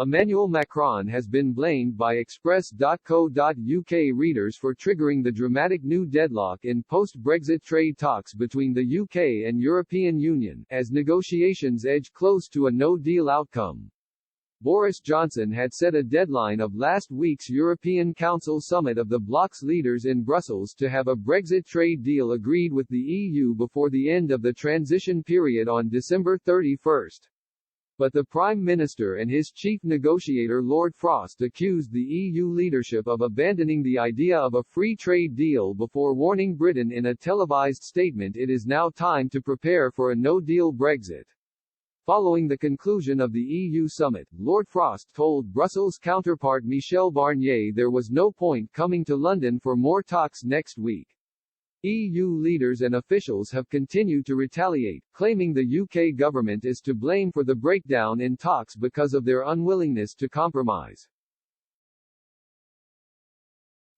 Emmanuel Macron has been blamed by Express.co.uk readers for triggering the dramatic new deadlock in post-Brexit trade talks between the UK and European Union, as negotiations edge close to a no-deal outcome. Boris Johnson had set a deadline of last week's European Council summit of the bloc's leaders in Brussels to have a Brexit trade deal agreed with the EU before the end of the transition period on December 31. But the Prime Minister and his chief negotiator Lord Frost accused the EU leadership of abandoning the idea of a free trade deal before warning Britain in a televised statement it is now time to prepare for a no-deal Brexit. Following the conclusion of the EU summit, Lord Frost told Brussels counterpart Michel Barnier there was no point coming to London for more talks next week. EU leaders and officials have continued to retaliate, claiming the UK government is to blame for the breakdown in talks because of their unwillingness to compromise.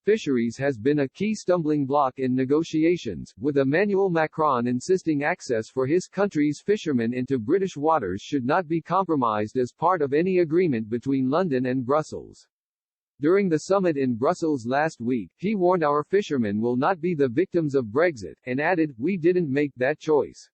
Fisheries has been a key stumbling block in negotiations, with Emmanuel Macron insisting access for his country's fishermen into British waters should not be compromised as part of any agreement between London and Brussels. During the summit in Brussels last week, he warned our fishermen will not be the victims of Brexit, and added, "We didn't make that choice.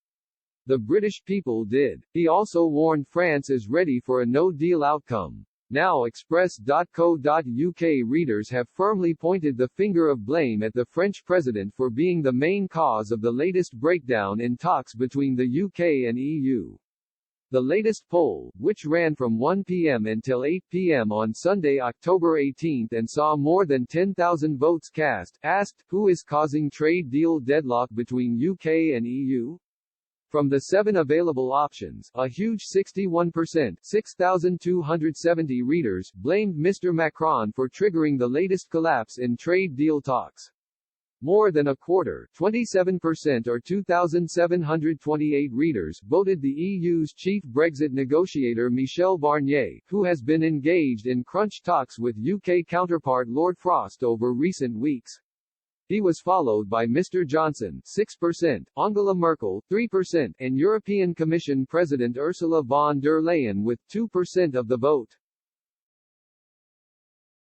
The British people did." He also warned France is ready for a no-deal outcome. Now Express.co.uk readers have firmly pointed the finger of blame at the French president for being the main cause of the latest breakdown in talks between the UK and EU. The latest poll, which ran from 1 p.m. until 8 p.m. on Sunday, October 18 and saw more than 10,000 votes cast, asked, who is causing trade deal deadlock between UK and EU? From the 7 available options, a huge 61%, 6,270 readers, blamed Mr. Macron for triggering the latest collapse in trade deal talks. More than a quarter, 27% or 2,728 readers, voted the EU's chief Brexit negotiator Michel Barnier, who has been engaged in crunch talks with UK counterpart Lord Frost over recent weeks. He was followed by Mr. Johnson, 6%, Angela Merkel, 3%, and European Commission President Ursula von der Leyen with 2% of the vote.